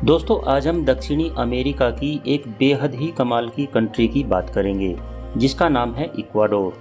दोस्तों आज हम दक्षिणी अमेरिका की एक बेहद ही कमाल की कंट्री की बात करेंगे जिसका नाम है इक्वाडोर।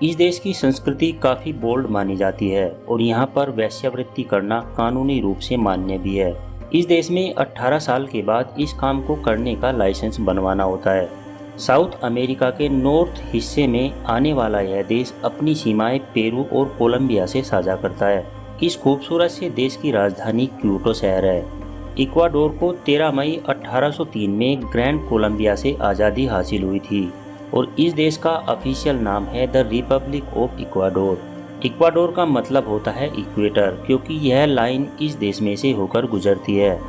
इस देश की संस्कृति काफ़ी बोल्ड मानी जाती है और यहाँ पर वेश्यावृत्ति करना कानूनी रूप से मान्य भी है। इस देश में 18 साल के बाद इस काम को करने का लाइसेंस बनवाना होता है। साउथ अमेरिका के नॉर्थ हिस्से में आने वाला यह देश अपनी सीमाएं पेरू और कोलंबिया से साझा करता है। इस खूबसूरत से देश की राजधानी क्यूटो शहर है। इक्वाडोर को 13 मई 1803 में ग्रैंड कोलंबिया से आज़ादी हासिल हुई थी और इस देश का ऑफिशियल नाम है the Republic of Ecuador. Ecuador का मतलब होता है इक्वेटर, क्योंकि यह लाइन इस देश में से होकर गुजरती है।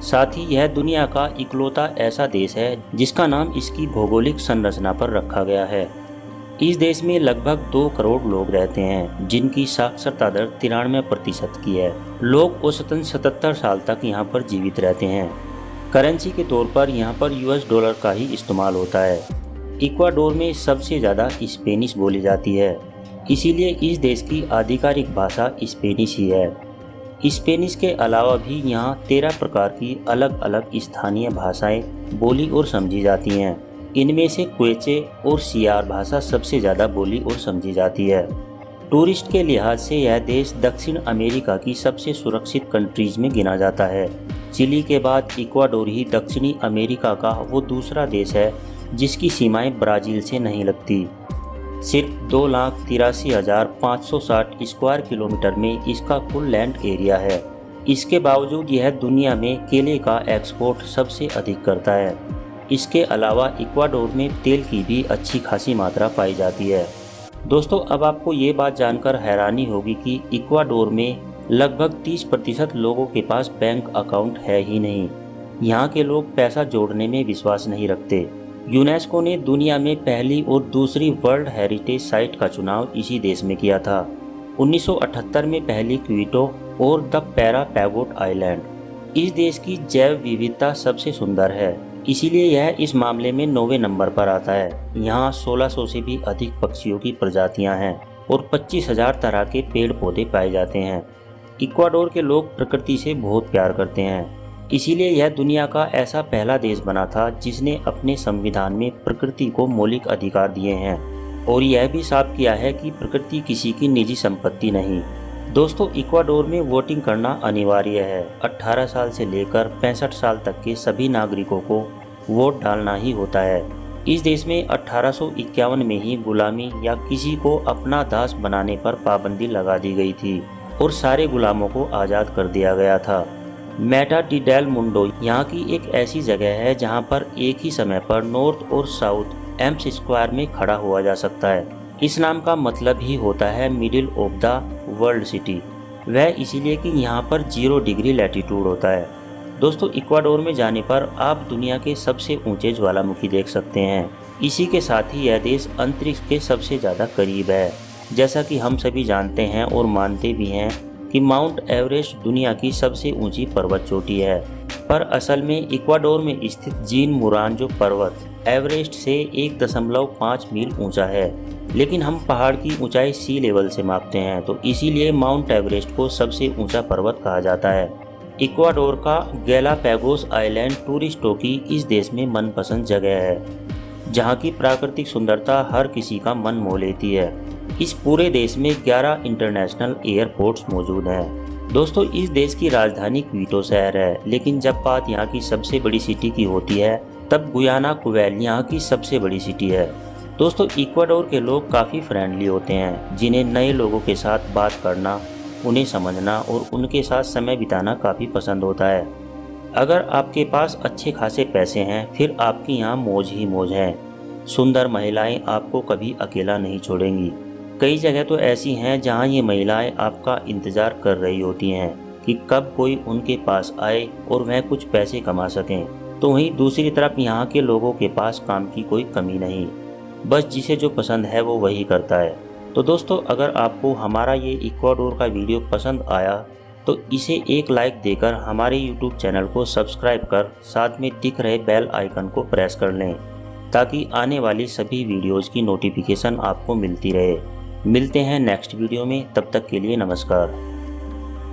साथ ही यह दुनिया का इकलौता ऐसा देश है जिसका नाम इसकी भौगोलिक संरचना पर रखा गया है। इस देश में लगभग 2 करोड़ लोग रहते हैं जिनकी साक्षरता दर 93% की है। लोग औसतन 77 साल तक यहाँ पर जीवित रहते हैं। करेंसी के तौर पर यहाँ पर US डॉलर का ही इस्तेमाल होता है। इक्वाडोर में सबसे ज़्यादा स्पेनिश बोली जाती है, इसीलिए इस देश की आधिकारिक भाषा स्पेनिश ही है। स्पेनिश के अलावा भी यहाँ 13 प्रकार की अलग अलग स्थानीय भाषाएं बोली और समझी जाती हैं। इनमें से क्वेचे और सियार भाषा सबसे ज़्यादा बोली और समझी जाती है। टूरिस्ट के लिहाज से यह देश दक्षिण अमेरिका की सबसे सुरक्षित कंट्रीज में गिना जाता है। चिली के बाद इक्वाडोर ही दक्षिणी अमेरिका का वो दूसरा देश है जिसकी सीमाएं ब्राज़ील से नहीं लगती। सिर्फ 2,83,560 स्क्वायर किलोमीटर में इसका कुल लैंड एरिया है। इसके बावजूद यह दुनिया में केले का एक्सपोर्ट सबसे अधिक करता है। इसके अलावा इक्वाडोर में तेल की भी अच्छी खासी मात्रा पाई जाती है। दोस्तों अब आपको ये बात जानकर हैरानी होगी कि इक्वाडोर में लगभग 30% लोगों के पास बैंक अकाउंट है ही नहीं। यहाँ के लोग पैसा जोड़ने में विश्वास नहीं रखते। यूनेस्को ने दुनिया में पहली और दूसरी वर्ल्ड हेरिटेज साइट का चुनाव इसी देश में किया था। 1978 में पहली क्विटो और द पैरापेगोट आइलैंड। इस देश की जैव विविधता सबसे सुंदर है, इसीलिए यह इस मामले में 9वें नंबर पर आता है। यहाँ 1600 से भी अधिक पक्षियों की प्रजातियाँ हैं और 25,000 तरह के पेड़ पौधे पाए जाते हैं। इक्वाडोर के लोग प्रकृति से बहुत प्यार करते हैं, इसीलिए यह दुनिया का ऐसा पहला देश बना था जिसने अपने संविधान में प्रकृति को मौलिक अधिकार दिए हैं और यह भी साफ किया है कि प्रकृति किसी की निजी संपत्ति नहीं। दोस्तों इक्वाडोर में वोटिंग करना अनिवार्य है। 18 साल से लेकर 65 साल तक के सभी नागरिकों को वोट डालना ही होता है। इस देश में 1851 में ही गुलामी या किसी को अपना दास बनाने पर पाबंदी लगा दी गई थी और सारे गुलामों को आज़ाद कर दिया गया था। मेटा डी डेल मुंडो यहाँ की एक ऐसी जगह है जहाँ पर एक ही समय पर नॉर्थ और साउथ एम्स स्क्वायर में खड़ा हुआ जा सकता है। इस नाम का मतलब ही होता है middle of the world city. वह इसीलिए कि यहाँ पर 0 डिग्री लैटिट्यूड होता है। दोस्तों इक्वाडोर में जाने पर आप दुनिया के सबसे ऊंचे ज्वालामुखी देख सकते हैं। इसी के साथ ही यह देश अंतरिक्ष के सबसे ज़्यादा करीब है। जैसा कि हम सभी जानते हैं और मानते भी हैं कि माउंट एवरेस्ट दुनिया की सबसे ऊंची पर्वत चोटी है, पर असल में इक्वाडोर में स्थित जीन मुरांजो पर्वत एवरेस्ट से 1.5 मील ऊंचा है। लेकिन हम पहाड़ की ऊंचाई सी लेवल से मापते हैं, तो इसीलिए माउंट एवरेस्ट को सबसे ऊंचा पर्वत कहा जाता है। इक्वाडोर का गैलापैगोस आइलैंड टूरिस्टों की इस देश में मनपसंद जगह है, जहां की प्राकृतिक सुंदरता हर किसी का मन मोह लेती है। इस पूरे देश में 11 इंटरनेशनल एयरपोर्ट्स मौजूद हैं। दोस्तों इस देश की राजधानी क्विटो शहर है, लेकिन जब बात यहाँ की सबसे बड़ी सिटी की होती है तब गुयाना कुवेल यहाँ की सबसे बड़ी सिटी है। दोस्तों इक्वाडोर के लोग काफ़ी फ्रेंडली होते हैं, जिन्हें नए लोगों के साथ बात करना, उन्हें समझना और उनके साथ समय बिताना काफ़ी पसंद होता है। अगर आपके पास अच्छे खासे पैसे हैं फिर आपकी यहाँ मौज ही मौज है। सुंदर महिलाएं आपको कभी अकेला नहीं छोड़ेंगी। कई जगह तो ऐसी हैं जहाँ ये महिलाएं आपका इंतज़ार कर रही होती हैं कि कब कोई उनके पास आए और वह कुछ पैसे कमा सकें। तो वहीं दूसरी तरफ यहाँ के लोगों के पास काम की कोई कमी नहीं, बस जिसे जो पसंद है वो वही करता है। तो दोस्तों अगर आपको हमारा ये इक्वाडोर का वीडियो पसंद आया तो इसे एक लाइक देकर हमारे YouTube चैनल को सब्सक्राइब कर साथ में दिख रहे बेल आइकन को प्रेस कर लें, ताकि आने वाली सभी वीडियोज़ की नोटिफिकेशन आपको मिलती रहे। मिलते हैं नेक्स्ट वीडियो में, तब तक के लिए नमस्कार।